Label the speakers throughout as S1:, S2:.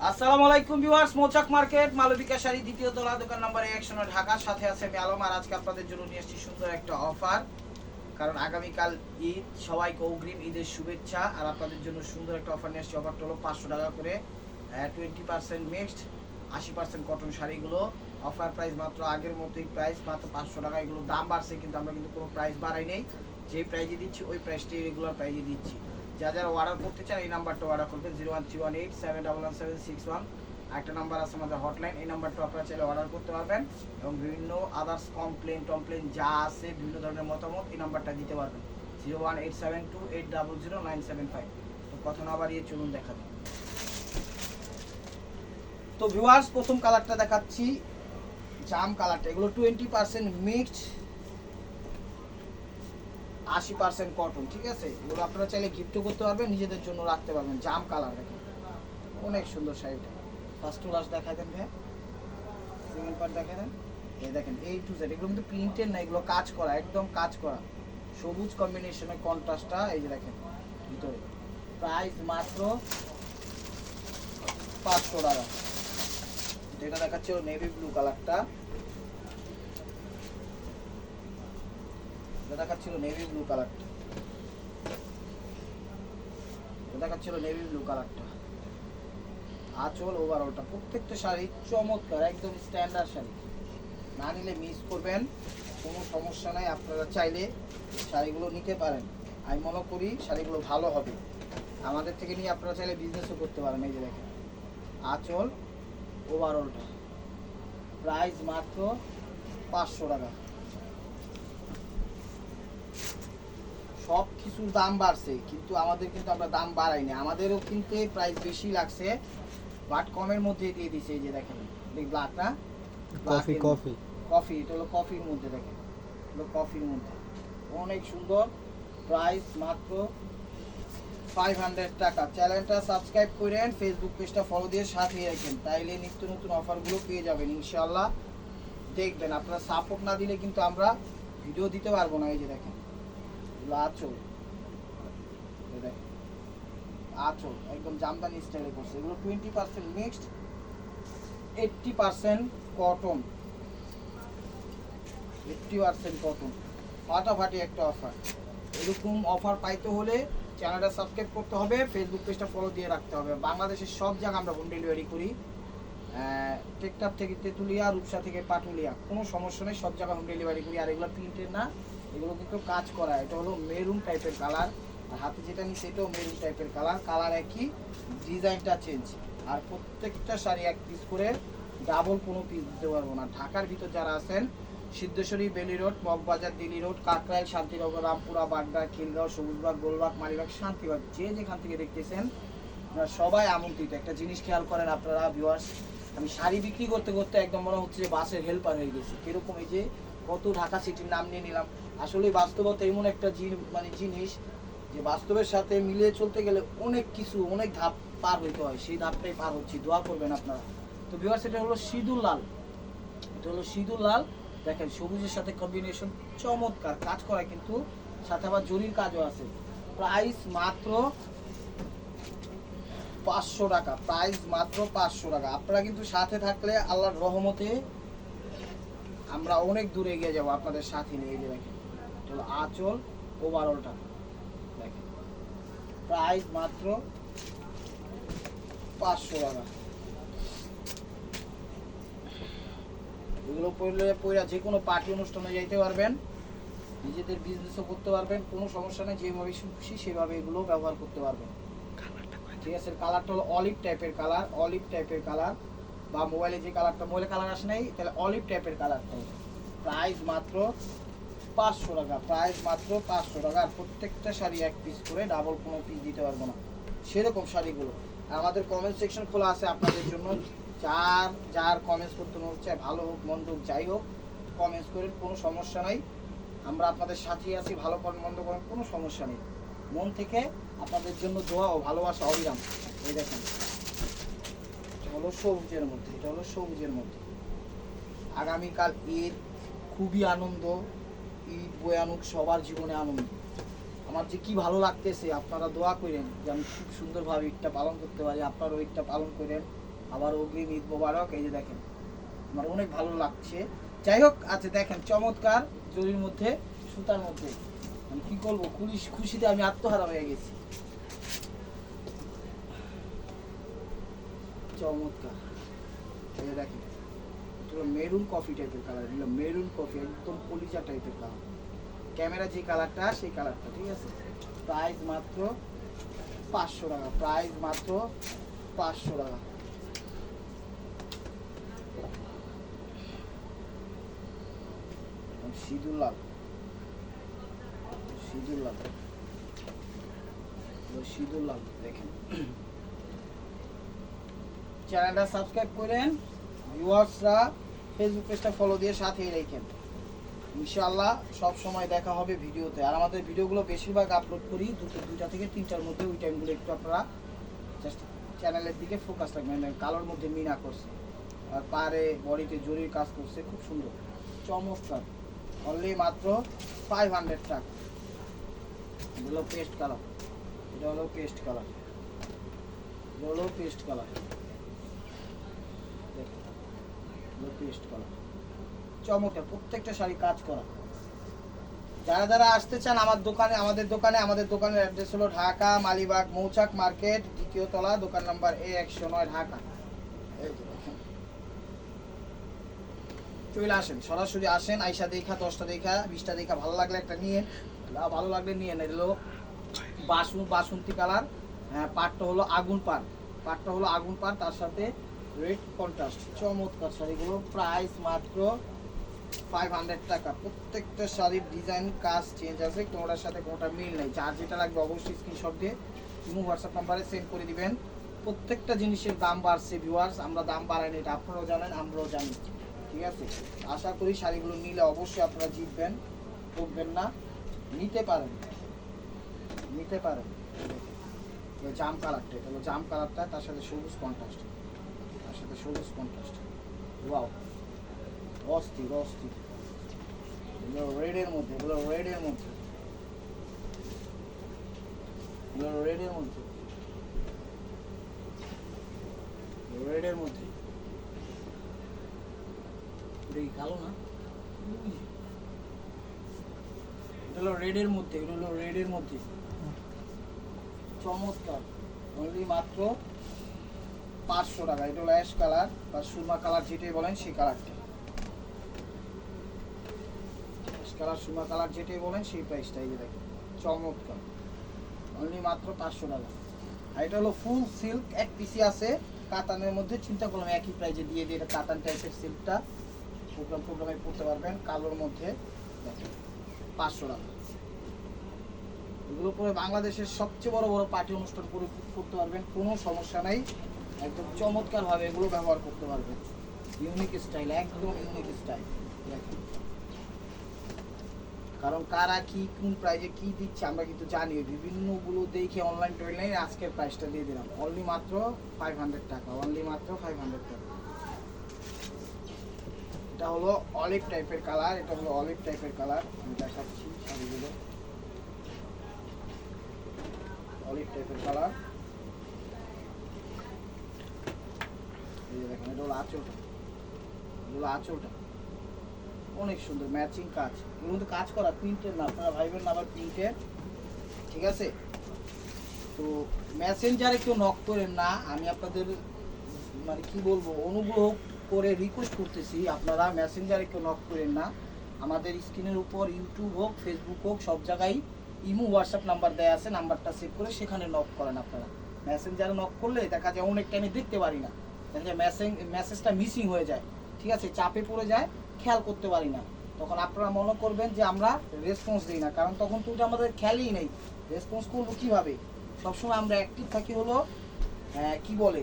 S1: আসসালামু আলাইকুম ভিউয়ার্স, মৌচাক মার্কেট মালবিকা শাড়ি দ্বিতীয় তলা, দোকান নম্বর 101 ঢাকার সাথে আছে আমি আলম। আর আজকে আপনাদের জন্য নিয়ে এসেছি সুন্দর একটা অফার, কারণ আগামীকাল ঈদ, সবাইকে অগ্রিম ঈদের শুভেচ্ছা। আর আপনাদের জন্য সুন্দর একটা অফার নিয়ে এসেছি। অফারটা হলো 500 টাকা করে 20% মিক্সড 80% কটন শাড়িগুলো। অফার প্রাইস মাত্র আগের মতোই প্রাইস, মাত্র 500 টাকা। এগুলো দাম বাড়ছে কিন্তু আমরা কিন্তু কোনো প্রাইস বাড়াই নেই। যে প্রাইজে দিচ্ছি ওই প্রাইসটাই রেগুলার প্রাইজে দিচ্ছি। যারা অর্ডার করতে চান এই নাম্বারটা অর্ডার করবেন 01318711761। একটা নাম্বার আছে আমাদের হটলাইন, এই নাম্বারটা আপনারা চাইলে অর্ডার করতে পারবেন এবং বিভিন্ন আদার্স কমপ্লেন যা আছে, বিভিন্ন ধরনের মতামত এই নাম্বারটা দিতে পারবেন 01872800975। তো কথা না বাড়িয়ে চলুন দেখা যাক। তো ভিউয়ার্স, প্রথম কালারটা দেখাচ্ছি জাম কালারটা। এগুলো 20% মিক্সড 80% কটন, ঠিক আছে। এগুলো আপনারা চাইলে গিফটও করতে পারবেন, নিজেদের জন্য রাখতে পারবেন। জাম কালার দেখেন, অনেক সুন্দর শাড়িটা। ফার্স্ট টু লাস্ট দেখাই দেন ভাই, সেকেন্ড পার্ট দেখাই দেন। এই দেখেন A to Z, এগুলো কিন্তু প্রিন্টেড না, এগুলো কাজ করা, একদম কাজ করা। সবুজ কম্বিনেশনের কন্ট্রাস্টটা এই যে দেখেন ভিতরে। প্রাইস মাত্র 500 টাকা। যেটা দেখাচ্ছে নেভি ব্লু কালারটা, দেখাচ্ছিল নেভি ব্লু কালারটা, দেখাচ্ছিল নেভি ব্লু কালারটা। আঁচল ওভারঅলটা, প্রত্যেকটা শাড়ি চমৎকার, একদম স্ট্যান্ডার্ড শাড়ি। না নিলে মিস করবেন, কোনো সমস্যা নাই। আপনারা চাইলে শাড়িগুলো নিতে পারেন। আমি মনে করি শাড়িগুলো ভালো হবে। আমাদের থেকে নিয়ে আপনারা চাইলে বিজনেসও করতে পারেন। এই যে দেখেন আঁচল ওভারঅলটা, প্রাইস মাত্র 500 টাকা। সব কিছুর দাম বাড়ছে, কিন্তু আমাদের কিন্তু আমরা দাম বাড়াইনি। আমাদেরও কিন্তু প্রাইস বেশি লাগছে, বাট কমের মধ্যে দিয়ে দিছে। এই যে দেখেন ব্ল্যাকটা,
S2: কফি কফি
S1: কফি, এটা হলো কফির মধ্যে। দেখেন হলো কফির মধ্যে, অনেক সুন্দর। প্রাইস মাত্র 500 টাকা। চ্যানেলটা সাবস্ক্রাইব করেন, ফেসবুক পেজটা ফলো দিয়ে সাথে রাখেন, তাইলে নিত্য নতুন অফারগুলো পেয়ে যাবেন ইনশাআল্লাহ। দেখবেন, আপনারা সাপোর্ট না দিলে কিন্তু আমরা ভিডিও দিতে পারবো না। এই যে দেখেন আঁচল, আঁচল একদম জামদানি স্টাইলে করছে। এগুলো 20% মিক্সড 80% কটন, 80% কটন। ফাটাফাটি একটা অফার। এরকম অফার পাইতে হলে চ্যানেলটা সাবস্ক্রাইব করতে হবে, ফেসবুক পেজটা ফলো দিয়ে রাখতে হবে। বাংলাদেশের সব জায়গায় আমরা হোম ডেলিভারি করি। টেকটাপ থেকে তেঁতুলিয়া, রূপসা থেকে পাটুলিয়া, কোনো সমস্যা নেই, সব জায়গায় হোম ডেলিভারি করি। আর এগুলো প্রিন্টেড না, এগুলো কিন্তু কাজ করা। এটা হলো মেরুন টাইপের কালার, আর হাতে যেটা নিচ্ছে এটাও মেরুন টাইপের কালার। কালার একই, ডিজাইনটা চেঞ্জ। আর প্রত্যেকটা শাড়ি এক পিস করে, ডাবল কোনো পিস দিতে পারবো না। ঢাকার ভিতর যারা আছেন, সিদ্ধেশ্বরী, বেলি রোড, মগবাজার, দিল্লি রোড, কাকরাইল, শান্তিনগর, রামপুরা, বাড্ডা, খিলগাঁও, সবুজবাগ, গোলবাগ, মালিবাগ, শান্তিবাগ, যে যেখান থেকে দেখতেছেন আপনারা সবাই আমন্ত্রিত। একটা জিনিস খেয়াল করেন আপনারা ভিউয়ার্স, আমি শাড়ি বিক্রি করতে করতে একদম মনে হচ্ছে যে বাসের হেল্পার হয়ে গেছি। কিরকম, এই যে কত ঢাকা সিটির নাম নিয়ে নিলাম। আসলে বাস্তবতা এমন একটা জিনিস যে বাস্তবের সাথে মিলিয়ে চলতে গেলে অনেক কিছু, অনেক ধাপ পার হইতে হয়। সেই ধাপটাই পার হচ্ছি, দোয়া করবেন আপনারা। তো ভিউয়ার্স, এটা হলো সিঁদুর লাল, এটা হলো সিঁদুর লাল। দেখেন সবুজের সাথে কম্বিনেশন চমৎকার, কাজ করা কিন্তু, সাথে আবার জরির কাজও আছে। প্রাইস মাত্র 500 টাকা। প্রাইস মাত্র 500 টাকা। আপনারা কিন্তু সাথে থাকলে আল্লাহর রহমতে আমরা অনেক দূরে এগিয়ে যাবো আপনাদের সাথে নিয়ে। এই যে দেখেন চলো আঁচল ওভারঅলটা দেখেন, প্রাইস মাত্র 500 টাকা। এগুলো পড়লে যে কোনো পার্টি অনুষ্ঠানে যাইতে পারবেন, নিজেদের বিজনেসও করতে পারবেন, কোনো সমস্যা নেই। যেভাবে খুশি সেভাবে এগুলো ব্যবহার করতে পারবেন, ঠিক আছে। কালারটা হলো অলিভ টাইপের কালার, অলিভ টাইপের কালার, বা মোবাইলে যে কালারটা, মোবাইলে কালার আসে নাই, তাহলে অলিভ টাইপের কালারটা। প্রাইস মাত্র 500 টাকা। প্রাইস মাত্র 500 টাকা। আর প্রত্যেকটা শাড়ি এক পিস করে, ডাবল কোনো পিস দিতে পারবো না সেরকম শাড়িগুলো। আমাদের কমেন্ট সেকশন খোলা আছে আপনাদের জন্য। যার কমেন্টস করতে মন চায়, ভালো হোক মন্দ হোক যাই হোক, কমেন্টস করেন, কোনো সমস্যা নাই। আমরা আপনাদের সাথেই আছি, ভালো করেন মন্দ করেন কোনো সমস্যা নেই। মন থেকে আপনাদের জন্য দোয়া ও ভালোবাসা অবিরাম। এই দেখেন এটা হলো সবুজের মধ্যে, এটা হলো সবুজের মধ্যে। আগামীকাল ঈদ, খুবই আনন্দ। ঈদ বয়ে আনুক সবার জীবনে আনন্দ। আমার যে কি ভালো লাগতেছে, আপনারা দোয়া করেন যে আমি খুব সুন্দরভাবে ঈদটা পালন করতে পারি, আপনারাও ঈদটা পালন করেন। আবার অগ্রিম ঈদ মোবারক। এই যে দেখেন আমার অনেক ভালো লাগছে। যাই হোক, আচ্ছা দেখেন চমৎকার জরির মধ্যে সুতার মধ্যে, আমি কি করবো, খুশিতে আমি আত্মহারা হয়ে গেছি। চমৎকার, এই যে দেখেন মেরুন কফি টাইপের কালার, মেরুন কফি একদম কলিজা টাইপের কালার, ক্যামেরা যে কালারটা সেই কালারটা, ঠিক আছে। প্রাইস মাত্র 500 টাকা, প্রাইস মাত্র 500 টাকা। সিঁদুর লাল, সিঁদুর লাল, সিঁদুর লাল দেখেন। চ্যানেলটা সাবস্ক্রাইব করেন, ভিউয়ার্সরা ফেসবুক পেজটা ফলো দিয়ে সাথেই রাখেন। ইনশাআল্লাহ সব সময় দেখা হবে ভিডিওতে। আর আমাদের ভিডিওগুলো বেশিরভাগ আপলোড করি দুইটা থেকে 3টার মধ্যে, ওই টাইমগুলো একটু আপনারা জাস্ট চ্যানেলের দিকে ফোকাস রাখবেন। কালোর মধ্যে মিনা করছে আর পারে বডিতে জরির কাজ করছে, খুব সুন্দর চমৎকার। অনলি মাত্র 500 টাকা। এটা হলো পেস্ট কালার, এটা হলো পেস্ট কালার, এটা হলো পেস্ট কালার, পেস্ট কালার চমৎকার। প্রত্যেকটা শাড়ি কাজ করা। যারা যারা আসতে চান আমাদের দোকানের অ্যাড্রেস হলো ঢাকা মালিবাগ মৌচাক মার্কেট, 2য় তলা, দোকান নাম্বার A109, ঢাকা। চলে আসেন, সরাসরি আসেন, আইসা দেখা 10টা দেখা 20টা দেখা ভালো লাগলে একটা নিয়ে, ভালো লাগলে নিয়ে নেন। এগুলো বাসন্তী কালার, হ্যাঁ পাটটা হলো আগুন পাট, পাটটা হলো আগুন পাট, তার সাথে রেড কন্ট্রাস্ট। চমৎকার শাড়িগুলো, প্রাইস মাত্র 500 টাকা। প্রত্যেকটা শাড়ির ডিজাইন কাজ চেঞ্জ আছে, কোনোটার সাথে কোনোটা মিল নেই। যার যেটা লাগবে অবশ্যই স্ক্রিনশট দিয়ে ইমো হোয়াটসঅ্যাপ নাম্বারে সেন্ড করে দিবেন। প্রত্যেকটা জিনিসের দাম বাড়ছে ভিউয়ার্স, আমরা দাম বাড়াইনি, এটা আপনারাও জানেন আমরাও জানি, ঠিক আছে। আশা করি শাড়িগুলো নিলে অবশ্যই আপনারা জিতবেন, ঠকবেন না। নিতে পারেন, নিতে পারেন। জাম কালারটা, এটা হলো জাম কালারটা, তার সাথে সবুজ কন্ট্রাস্ট, তার সাথে সবুজ কন্ট্রাস্ট। ওয়াও, অস্থির অস্থির। এগুলো রেডের মধ্যে, এগুলো রেডের মধ্যে, এগুলো রেডের মধ্যে, রেডের মধ্যে। এটা কি কালো না? এটা হলো রেডের মধ্যে, এটা হলো রেডের মধ্যে চমৎকার। অনলি মাত্র 500 টাকা। এটা হলো অ্যাশ কালার বা সুরমা কালার যেটাই বলেন সেই কালারটা, অ্যাশ কালার সুরমা কালার যেটাই বলেন সেই প্রাইসটা। এই যে দেখেন চমৎকার, অনলি মাত্র 500 টাকা। আর এটা হলো ফুল সিল্ক, এক পিসি আছে কাতানের মধ্যে, চিন্তা করলাম একই প্রাইসে দিয়ে দিয়ে। এটা কাতান টাইপের সিল্কটা, প্রোগ্রামে পড়তে পারবেন, কালোর মধ্যে দেখেন 500 টাকা। এগুলো পরে বাংলাদেশের সবচেয়ে বড় বড় পার্টি অনুষ্ঠান করতে পারবেন, কোনো সমস্যা নাই। একদম চমৎকারভাবে এগুলো ব্যবহার করতে পারবেন। ইউনিক স্টাইল, একদম ইউনিক স্টাইল দেখেন। কারণ কারা কি কোন প্রাইজে কি দিচ্ছে আমরা কিন্তু জানি, বিভিন্নগুলো দেখে অনলাইন টনলাইন আজকের প্রাইসটা দিয়ে দিলাম। অনলি মাত্র 500 টাকা, অনলি মাত্র 500 টাকা। এটা হলো অলিভ টাইপের কালার, এটা হলো অলিভ টাইপের কালার। আমি দেখাচ্ছি শাড়িগুলো, অলিভ টাইপের কালার। এই দেখেন এটা হলো আঁচলটা, এগুলো আঁচলটা অনেক সুন্দর, ম্যাচিং কাজ। এগুলো কিন্তু কাজ করা, প্রিন্টের না, আপনারা ভাইবেন না আবার প্রিন্টের, ঠিক আছে। তো মেসেঞ্জারে কেউ নক করেন না, আমি আপনাদের মানে কি বলবো, অনুগ্রহ করে রিকোয়েস্ট করতেছি, আপনারা মেসেঞ্জারে কেউ নক করেন না। আমাদের স্ক্রিনের উপর ইউটিউব হোক ফেসবুক হোক সব জায়গায় ইমো হোয়াটসঅ্যাপ নাম্বার দেওয়া আছে, নাম্বারটা সেভ করে সেখানে নক করেন আপনারা। মেসেঞ্জারে নক করলে দেখা যায় অনেক টাইমে দেখতে পারি না, দেখা যায় মেসেজটা মিসিং হয়ে যায়, ঠিক আছে, চাপে পড়ে যায়, খেয়াল করতে পারি না। তখন আপনারা মনে করবেন যে আমরা রেসপন্স দিই না, কারণ তখন তো আমাদের খেয়ালই নেই রেসপন্স করবো কীভাবে। সবসময় আমরা অ্যাক্টিভ থাকি হলো কি বলে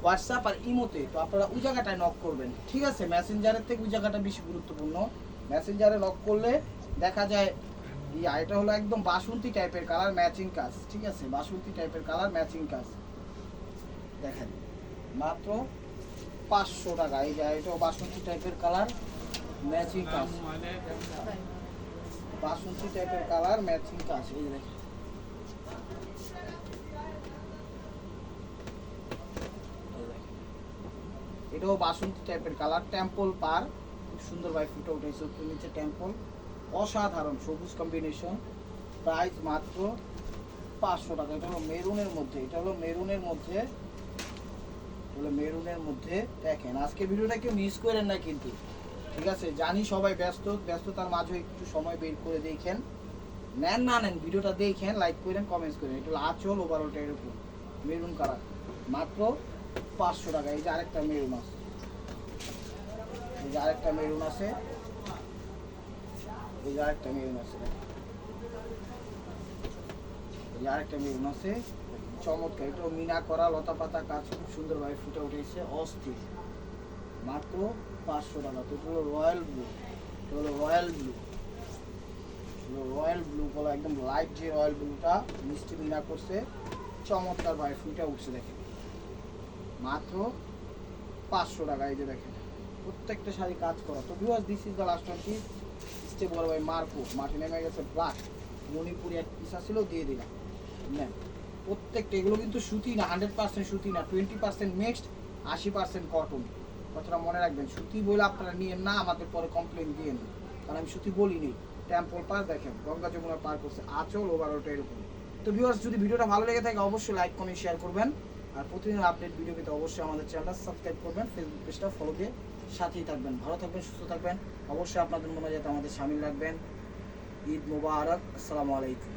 S1: হোয়াটসঅ্যাপ আর ইমোতে। তো আপনারা ওই জায়গাটায় নক করবেন, ঠিক আছে। মেসেঞ্জারের থেকে ওই জায়গাটা বেশি গুরুত্বপূর্ণ। মেসেঞ্জারে নক করলে দেখা যায় এটা হলো একদম বাসন্তী টাইপের কালার, ম্যাচিং কাজ, ঠিক আছে, বাসন্তী টাইপের কালার, ম্যাচিং কাজ দেখেন মাত্র 500 টাকা। এই যে এটাও বাসন্তী টাইপের কালার, ম্যাচিং কাজ, বাসন্তী টাইপের কালার, ম্যাচিং কাজ। এই দেখেন এটাও বাসন্তী টাইপের কালার, টেম্পল পার, খুব সুন্দর ভাই ফুটে উঠেছে, উপরে নিচে টেম্পল, অসাধারণ সবুজ কম্বিনেশন। প্রাইস মাত্র 500 টাকা। এটা হলো মেরুনের মধ্যে, এটা হলো মেরুনের মধ্যে, মেরুনের মধ্যে। দেখেন আজকে ভিডিওটা কেউ মিস করেন না কিন্তু, ঠিক আছে? জানি সবাই ব্যস্ততার মাঝে একটু সময় বের করে দেখেন, নেন না নেন ভিডিওটা দেখেন, লাইক করেন, কমেন্টস করেন। এটা হলো আঁচল, ওভারঅলটা এরকম মেরুন কালার, মাত্র 500 টাকা। এই যে আরেকটা মেরুন আছে, এই যে আরেকটা মেরুন আছে, এই যে আরেকটা মেরুন আছে, এই যে আরেকটা মেরুন আছে, চমৎকার। এটাও মিনা করা, লতা পাতা কাজ খুব সুন্দরভাবে ফুটে উঠেছে, অস্থির, মাত্র 500 টাকা। তো এটা হলো রয়্যাল ব্লু, এটা হলো রয়্যাল ব্লু, রয়্যাল ব্লু বলা, একদম লাইট যে রয়্যাল ব্লুটা মিষ্টি মিনা করছে, চমৎকার ভাই ফুটে উঠছে। দেখেন মাত্র 500 টাকা। এই যে দেখেন প্রত্যেকটা শাড়ি কাজ করা। তো viewers, this is the last one piece, step বড় ভাই মার্কো, মাঠে নেমে গেছে ব্ল্যাক, মণিপুরি এক পিস ছিল, দিয়ে দিলাম। নেন প্রত্যেকটা, এগুলো কিন্তু সুতি না, 100% সুতি না, 20% মিক্সড, 80% কটন। কথাটা মনে রাখবেন, সুতি বলে আপনারা নিয়েন না, আমাদের পরে কমপ্লেন দিয়েন না, কারণ আমি সুতি বলিনি। টেম্পল পার দেখেন, গঙ্গা যমুনা পার করছে, আঁচল ওভারঅলটা এরকম। তো ভিউয়ার্স, যদি ভিডিওটা ভালো লেগে থাকে অবশ্যই লাইক কমেন্ট শেয়ার করবেন, আর প্রতিদিন আপডেট ভিডিও পেতে অবশ্যই আমাদের চ্যানেলটা সাবস্ক্রাইব করবেন, ফেসবুক পেজটা ফলো দিয়ে সাথেই থাকবেন। ভালো থাকবেন, সুস্থ থাকবেন, অবশ্যই আপনাদের মনে যাতে আমাদের সামিল রাখবেন। ঈদ মোবারক, আসসালামু আলাইকুম।